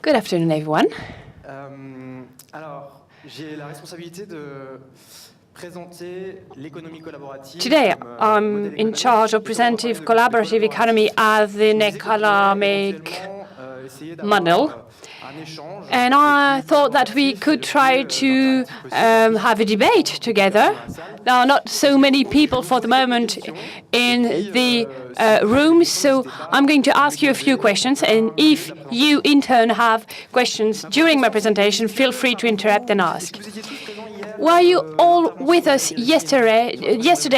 Good afternoon, everyone. Alors, j'ai la responsabilité de présenter l'économie collaborative. Today, I'm in charge of presenting collaborative economy as an economic model. And I thought that we could try to have a debate together. There are not so many people for the moment in the room, so I'm going to ask you a few questions. And if you, in turn, have questions during my presentation, feel free to interrupt and ask. Were you all with us yesterday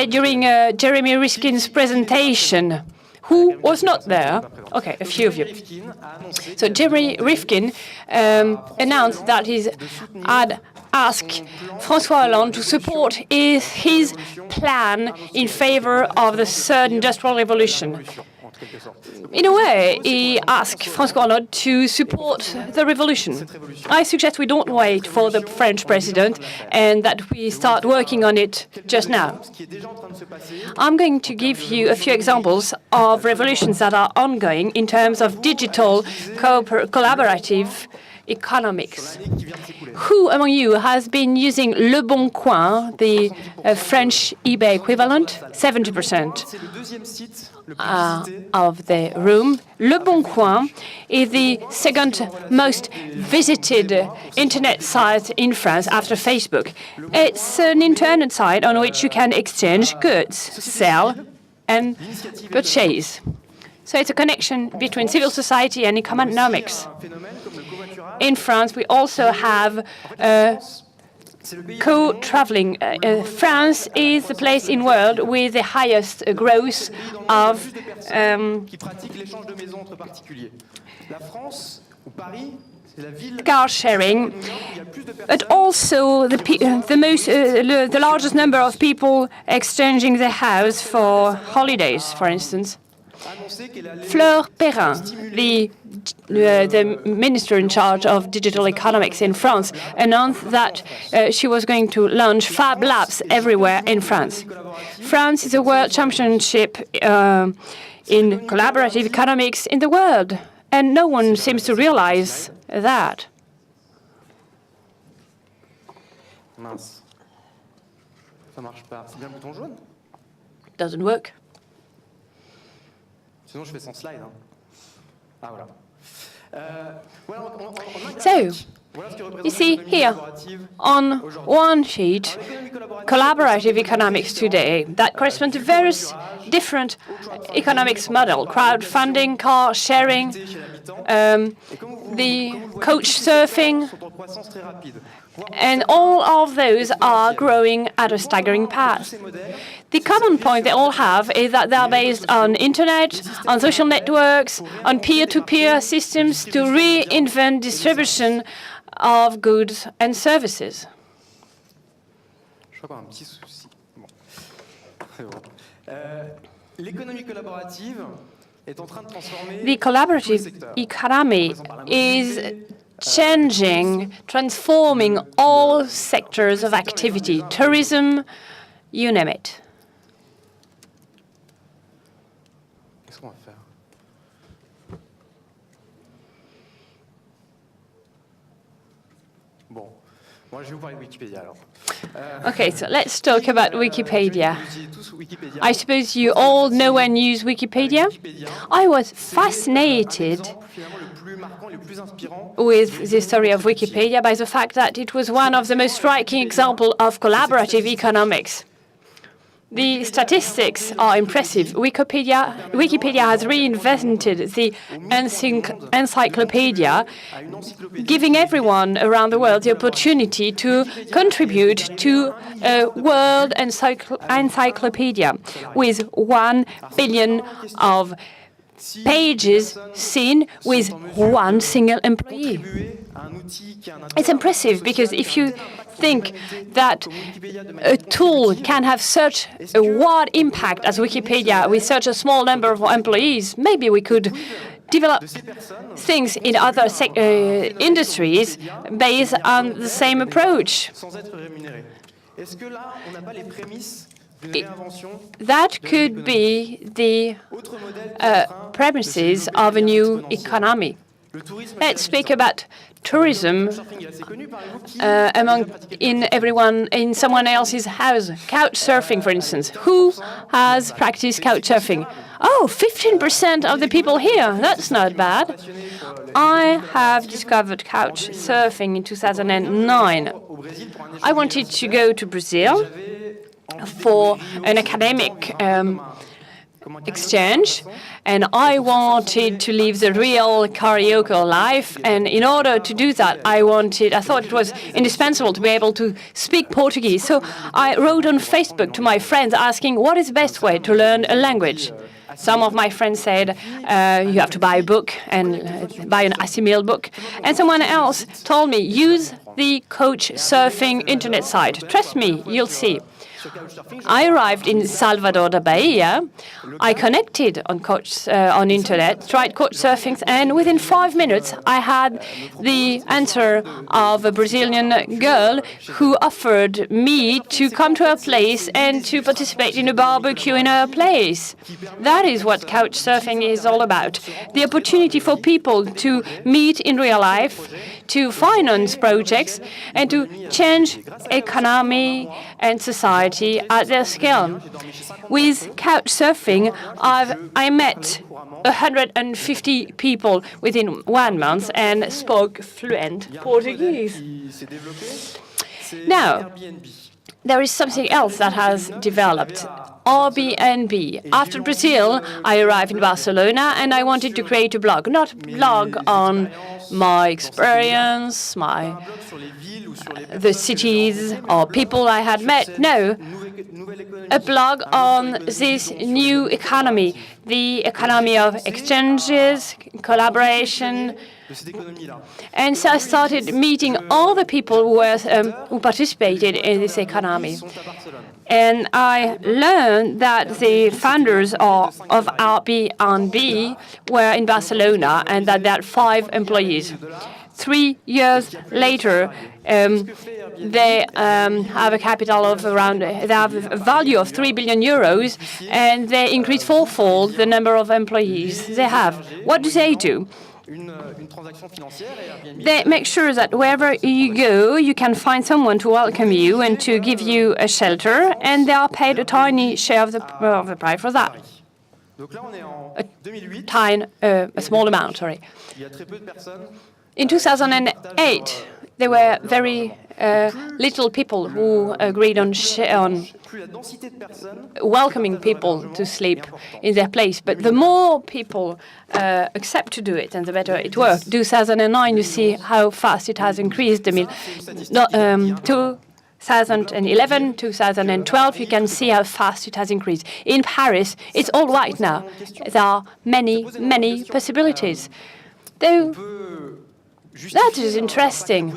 during Jeremy Rifkin's presentation? Who was not there? Okay, a few of you. So Jeremy Rifkin announced that he had asked François Hollande to support his plan in favor of the third industrial revolution. In a way, he asked François Hollande to support the revolution. I suggest we don't wait for the French president and that we start working on it just now. I'm going to give you a few examples of revolutions that are ongoing in terms of digital collaborative economics. Who among you has been using Le Bon Coin, the French eBay equivalent? 70% of the room. Le Bon Coin is the second most visited internet site in France after Facebook. It's an internet site on which you can exchange goods, sell, and purchase. So it's a connection between civil society and economics. In France, we also have co-traveling. France is the place in the world with the highest growth of car sharing, but also the largest number of people exchanging their house for holidays, for instance. Fleur Perrin, the minister in charge of digital economics in France, announced that she was going to launch Fab Labs everywhere in France. France is a world championship in collaborative economics in the world, and no one seems to realize that. Mince. Ça marche pas. C'est bien le bouton jaune? Doesn't work. Sinon, je fais sans slide. Hein. Ah, voilà. So, you see here, on one sheet, collaborative economics today, that corresponds to various different economics models: crowdfunding, car sharing, the coach surfing, and all of those are growing at a staggering pace. The common point they all have is that they are based on internet, on social networks, on peer-to-peer systems to reinvent distribution of goods and services. Je crois qu'on a un petit souci. Bon. L'économie collaborative est en train de transformer. The collaborative economy is changing, transforming all sectors of activity, tourism, you name it. Qu'est-ce qu'on va faire? Bon, moi je vais vous parler de Wikipédia alors. Okay, so let's talk about Wikipedia. I suppose you all know and use Wikipedia. I was fascinated with the story of Wikipedia by the fact that it was one of the most striking examples of collaborative economics. The statistics are impressive. Wikipedia has reinvented the encyclopedia, giving everyone around the world the opportunity to contribute to a world encyclopedia with 1 billion of pages seen with one single employee. It's impressive because if you think that a tool can have such a wide impact as Wikipedia with such a small number of employees, maybe we could develop things in other industries based on the same approach. That could be the premises of a new economy. Let's speak about tourism in someone else's house. Couch surfing, for instance. Who has practiced couch surfing? Oh, 15% of the people here. That's not bad. I have discovered couch surfing in 2009. I wanted to go to Brazil for an academic exchange, and I wanted to live the real karaoke life. And in order to do that, I thought it was indispensable to be able to speak Portuguese. So I wrote on Facebook to my friends asking what is the best way to learn a language. Some of my friends said you have to buy a book and buy an Assimil book. And someone else told me use the Couch Surfing internet site. Trust me, you'll see. I arrived in Salvador da Bahia. I connected on internet, tried couch surfing, and within 5 minutes I had the answer of a Brazilian girl who offered me to come to her place and to participate in a barbecue in her place. That is what couch surfing is all about. The opportunity for people to meet in real life, to finance projects, and to change economy and society at their scale. With couch surfing, I met 150 people within 1 month and spoke fluent Portuguese. Now, there is something else that has developed. Airbnb. After Brazil, I arrived in Barcelona and I wanted to create a blog. Not a blog on my experience, the cities or people I had met. No, a blog on this new economy, the economy of exchanges, collaboration. And so I started meeting all the people who participated in this economy. And I learned that the founders of Airbnb were in Barcelona and that they had 5 employees. 3 years later, they have a capital of they have a value of 3 billion euros, and they increased fourfold the number of employees they have. What do? They make sure that wherever you go, you can find someone to welcome you and to give you a shelter, and they are paid a tiny share of the price for that. A small amount, sorry. In 2008, there were very little people who agreed on welcoming people to sleep in their place. But the more people accept to do it, and the better it works. 2009, you see how fast it has increased. 2011, 2012, you can see how fast it has increased. In Paris, it's all right now. There are many, many possibilities. Though that is interesting.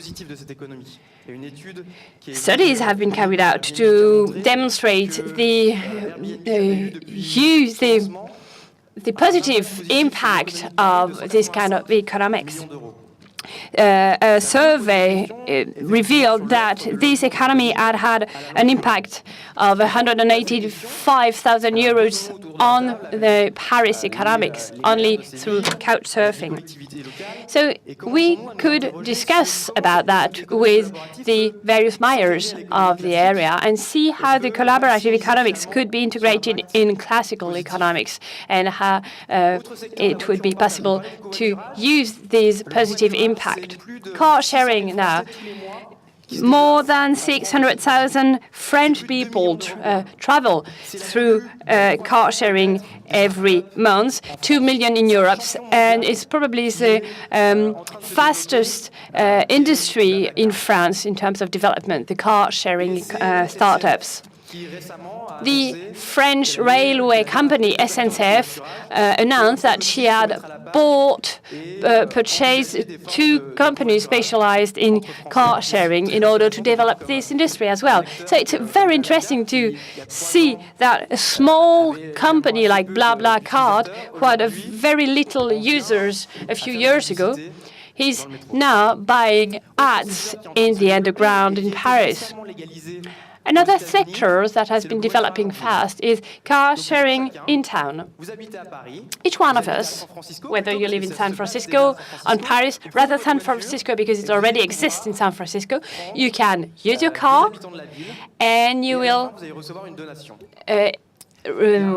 Studies have been carried out to demonstrate the positive impact of this kind of economics. A survey revealed that this economy had an impact of 185,000 euros on the Paris economics, only through couch surfing. So we could discuss about that with the various mayors of the area and see how the collaborative economics could be integrated in classical economics and how it would be possible to use this positive impact. Car sharing now. More than 600,000 French people travel through car sharing every month, 2 million in Europe, and it's probably the fastest industry in France in terms of development, the car sharing startups. The French railway company SNCF announced that she had purchased 2 companies specialized in car sharing in order to develop this industry as well. So it's very interesting to see that a small company like BlaBlaCar, who had a very little users a few years ago, is now buying ads in the underground in Paris. Another sector that has been developing fast is car sharing in town. Each one of us, whether you live in San Francisco, on Paris, rather San Francisco because it already exists in San Francisco, you can use your car and you will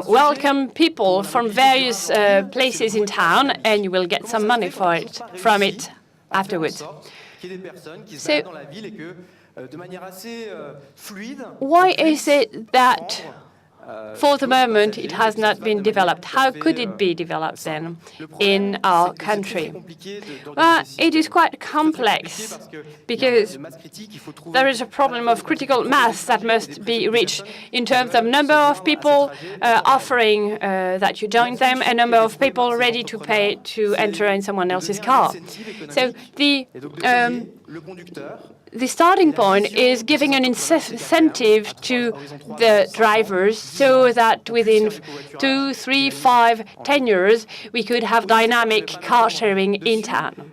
welcome people from various places in town, and you will get some money from it afterwards. So, why is it that for the moment it has not been developed? How could it be developed then in our country? Well, it is quite complex because there is a problem of critical mass that must be reached in terms of number of people offering that you join them and number of people ready to pay to enter in someone else's car. So the starting point is giving an incentive to the drivers so that within 2, 3, 5, 10 years, we could have dynamic car sharing in town.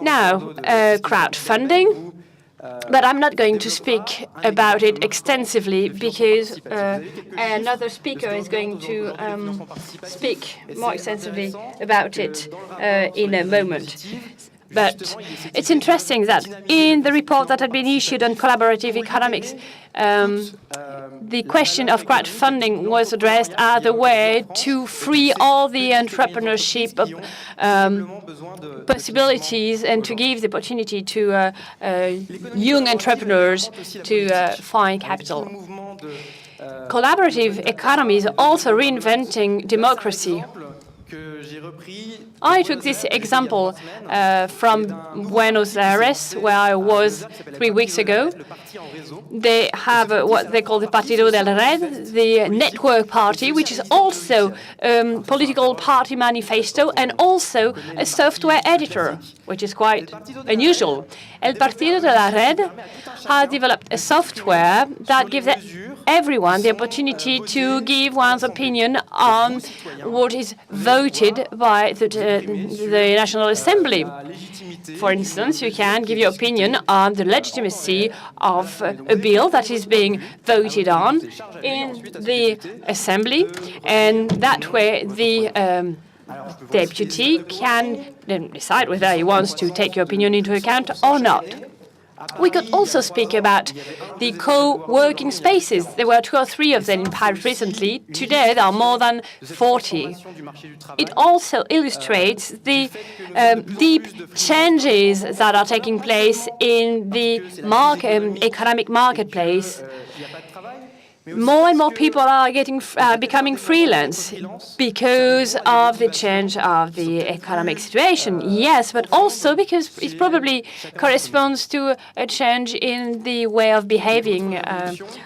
Now, crowdfunding, but I'm not going to speak about it extensively because another speaker is going to speak more extensively about it in a moment. But it's interesting that in the report that had been issued on collaborative economics, the question of crowdfunding was addressed as a way to free all the entrepreneurship possibilities and to give the opportunity to young entrepreneurs to find capital. Collaborative economy is also reinventing democracy. I took this example from Buenos Aires, where I was 3 weeks ago. They have what they call the Partido de la Red, the network party, which is also a political party manifesto and also a software editor, which is quite unusual. El Partido de la Red has developed a software that gives everyone the opportunity to give one's opinion on what is voted by the National Assembly. For instance, you can give your opinion on the legitimacy of a bill that is being voted on in the Assembly, and that way the deputy can then decide whether he wants to take your opinion into account or not. We could also speak about the co-working spaces. There were 2 or 3 of them in Paris recently. Today, there are more than 40. It also illustrates the deep changes that are taking place in the economic marketplace. More and more people are becoming freelance because of the change of the economic situation. Yes, but also because it probably corresponds to a change in the way of behaving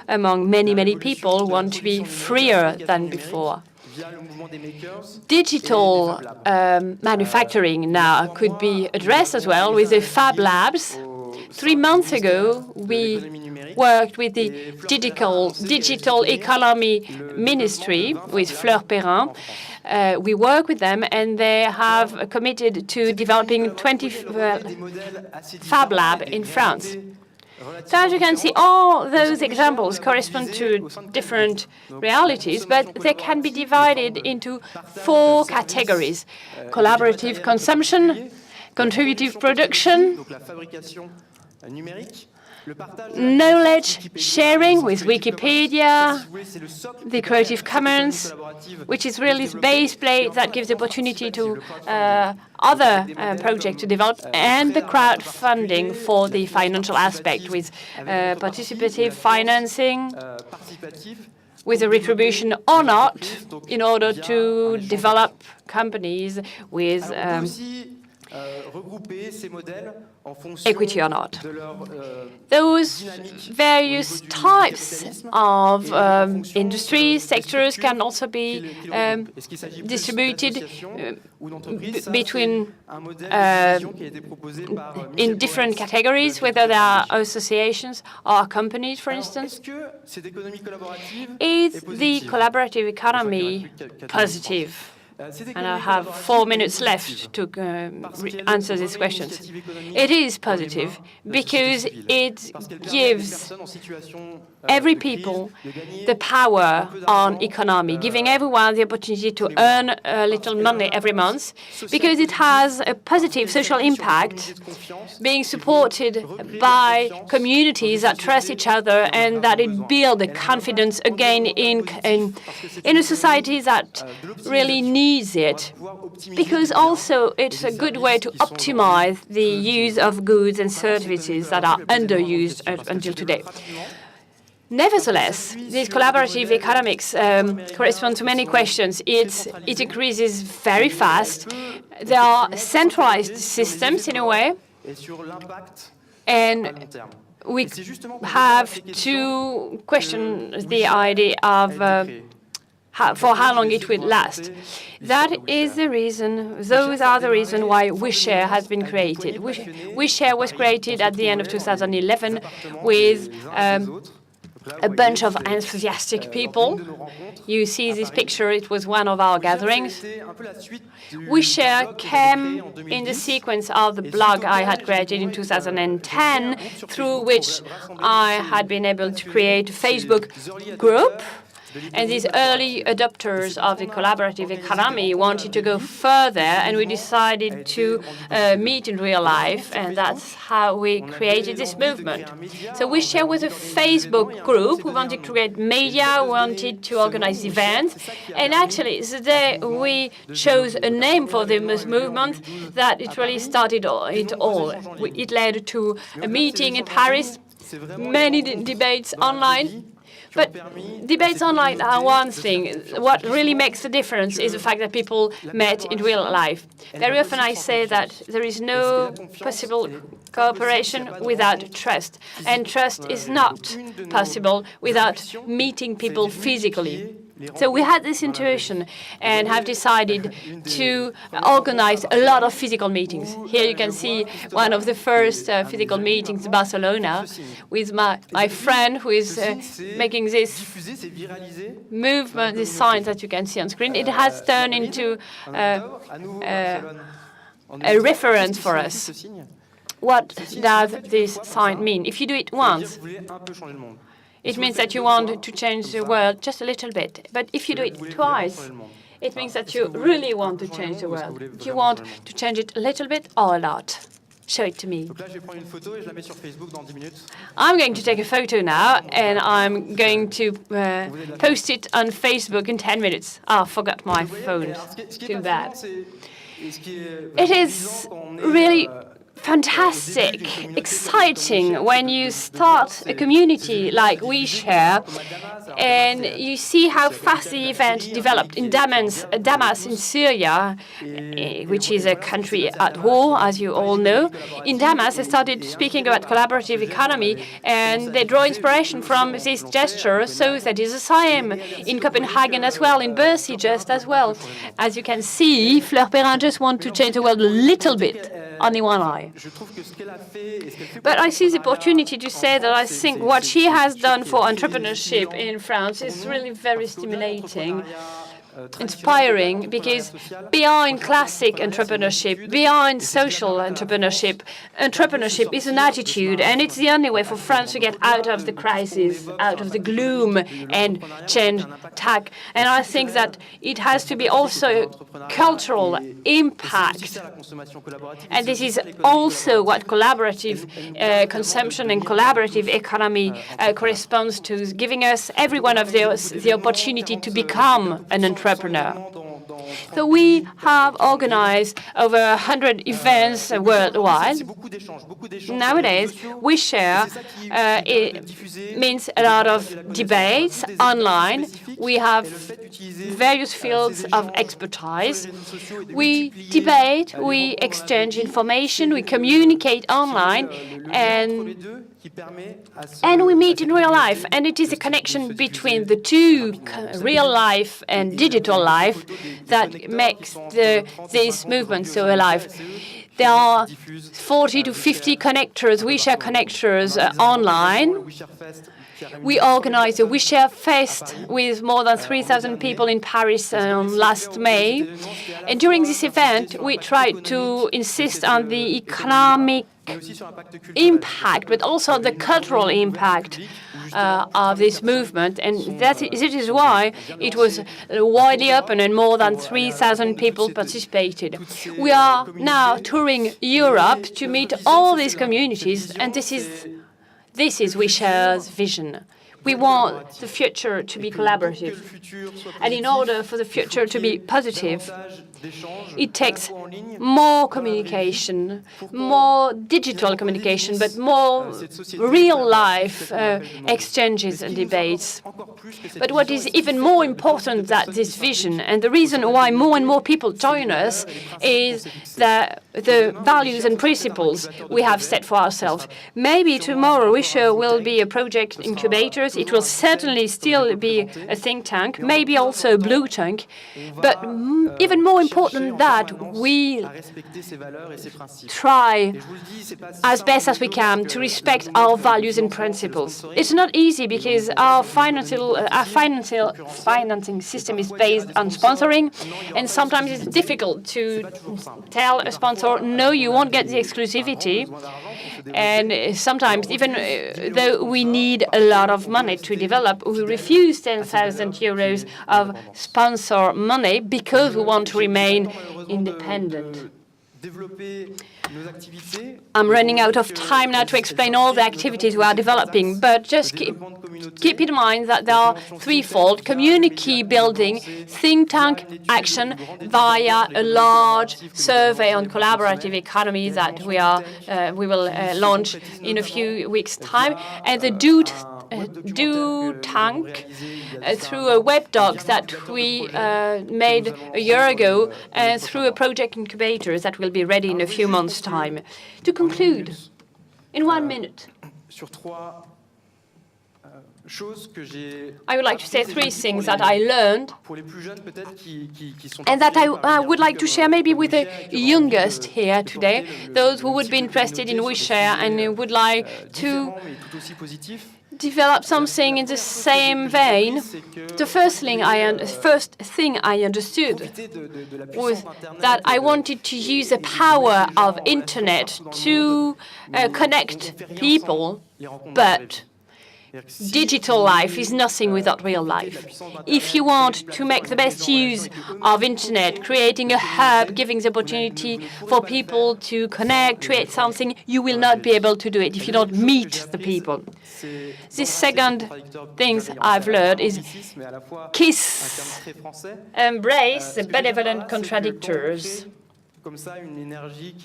among many, many people who want to be freer than before. Digital manufacturing now could be addressed as well with the Fab Labs. 3 months ago, we worked with the Digital Economy Ministry, with Fleur Perrin. We work with them, and they have committed to developing 20 Fab Labs in France. So as you can see, all those examples correspond to different realities, but they can be divided into 4 categories: collaborative consumption, contributive production, knowledge sharing with Wikipedia, the Creative Commons, which is really the base plate that gives the opportunity to other projects to develop, and the crowdfunding for the financial aspect with participative financing, with a retribution or not, in order to develop companies with equity or not. Those various types of industries, sectors can also be distributed between in different categories, whether they are associations or companies, for instance. Is the collaborative economy positive? And I have 4 minutes left to answer these questions. It is positive because it gives every people the power on economy, giving everyone the opportunity to earn a little money every month, because it has a positive social impact, being supported by communities that trust each other and that it builds the confidence again in a society that really needs it. Because also it's a good way to optimize the use of goods and services that are underused until today. Nevertheless, this collaborative economics corresponds to many questions. It increases very fast. There are centralized systems in a way, and we have to question the idea of for how long it will last. That is the reason, those are the reasons why Ouishare has been created. Ouishare was created at the end of 2011 with a bunch of enthusiastic people. You see this picture, it was one of our gatherings. Ouishare came in the sequence of the blog I had created in 2010, through which I had been able to create a Facebook group. And these early adopters of the collaborative economy wanted to go further, and we decided to meet in real life, and that's how we created this movement. So Ouishare was a Facebook group. We wanted to create media, we wanted to organize events, and actually the day we chose a name for this movement, that it really started it all. It led to a meeting in Paris, many debates online. But debates online are one thing. What really makes the difference is the fact that people met in real life. Very often I say that there is no possible cooperation without trust. And trust is not possible without meeting people physically. So we had this intuition and have decided to organize a lot of physical meetings. Here you can see one of the first physical meetings in Barcelona with my friend who is making this movement, this sign that you can see on screen. It has turned into a reference for us. What does this sign mean? If you do it once, it means that you want to change the world just a little bit. But if you do it twice, it means that you really want to change the world. Do you want to change it a little bit or a lot? Show it to me. I'm going to take a photo now, and I'm going to post it on Facebook in 10 minutes. I forgot my phone. Too bad. It is really fantastic, exciting when you start a community like Ouishare and you see how fast the event developed in Damas in Syria, which is a country at war, as you all know. In Damas, they started speaking about collaborative economy, and they draw inspiration from this gesture, so that is the same in Copenhagen as well, in Bercy just as well. As you can see, Fleur Perrin just wants to change the world a little bit, only one eye. But I see the opportunity to say that I think what she has done for entrepreneurship in France is really very stimulating, inspiring, because beyond classic entrepreneurship, beyond social entrepreneurship, entrepreneurship is an attitude, and it's the only way for France to get out of the crisis, out of the gloom, and change tack. And I think that it has to be also cultural impact. And this is also what collaborative consumption and collaborative economy corresponds to, giving us, every one of those, the opportunity to become an entrepreneur. So we have organized over 100 events worldwide. Nowadays, Ouishare means a lot of debates online. We have various fields of expertise. We debate, we exchange information, we communicate online, and we meet in real life. And it is a connection between the two, real life and digital life, that makes this movement so alive. There are 40 to 50 connectors, Ouishare connectors online. We organized a Ouishare Fest with more than 3,000 people in Paris last May. And during this event, we tried to insist on the economic impact, but also the cultural impact of this movement. And that is why it was widely open and more than 3,000 people participated. We are now touring Europe to meet all these communities, and this is Ouishare's vision. We want the future to be collaborative. And in order for the future to be positive, it takes more communication, more digital communication, but more real-life exchanges and debates. But what is even more important than this vision, and the reason why more and more people join us, is the values and principles we have set for ourselves. Maybe tomorrow Ouishare will be a project incubator. It will certainly still be a think tank, maybe also a blue tank. But even more important than that, we try as best as we can to respect our values and principles. It's not easy because our financing system is based on sponsoring, and sometimes it's difficult to tell a sponsor, no, you won't get the exclusivity. And sometimes, even though we need a lot of money to develop, we refuse 10,000 euros of sponsor money because we want to remain independent. I'm running out of time now to explain all the activities we are developing, but just keep in mind that they are threefold: community building, think tank action via a large survey on collaborative economy that we will launch in a few weeks' time, and the do tank through a web doc that we made a year ago, and through a project incubator that will be ready in a few months' time. To conclude, in 1 minute, I would like to say 3 things that I learned and that I would like to share maybe with the youngest here today, those who would be interested in Ouishare and would like to develop something in the same vein. The first thing I understood was that I wanted to use the power of internet to connect people, but digital life is nothing without real life. If you want to make the best use of internet, creating a hub, giving the opportunity for people to connect, create something, you will not be able to do it if you don't meet the people. The second thing I've learned is embrace the benevolent contradictors.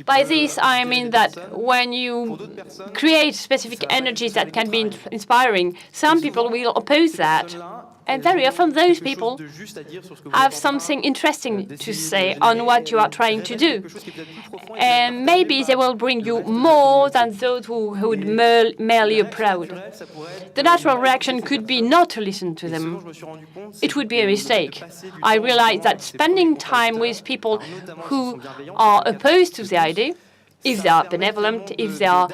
By this, I mean that when you create specific energies that can be inspiring, some people will oppose that. And very often those people have something interesting to say on what you are trying to do. And maybe they will bring you more than those who would merely applaud. The natural reaction could be not to listen to them. It would be a mistake. I realized that spending time with people who are opposed to the idea, if they are benevolent, if they are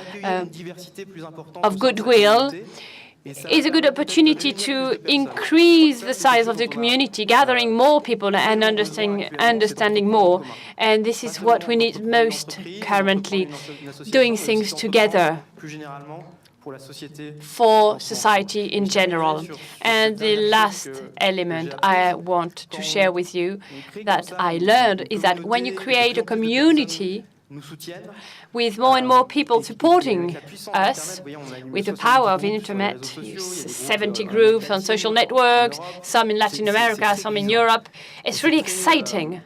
of goodwill, is a good opportunity to increase the size of the community, gathering more people and understanding more. And this is what we need most currently, doing things together for society in general. And the last element I want to share with you that I learned is that when you create a community with more and more people supporting us, with the power of internet, 70 groups on social networks, some in Latin America, some in Europe, it's really exciting.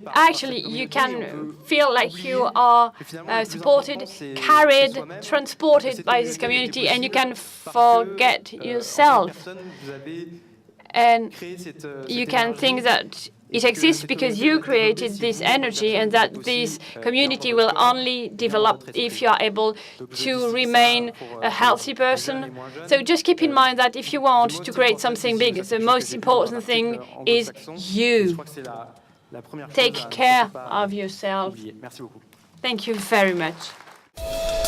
Actually, you can feel like you are supported, carried, transported by this community, and you can forget yourself. And you can think that it exists because you created this energy, and that this community will only develop if you are able to remain a healthy person. So just keep in mind that if you want to create something big, the most important thing is you. Take care of yourself. Thank you very much. you.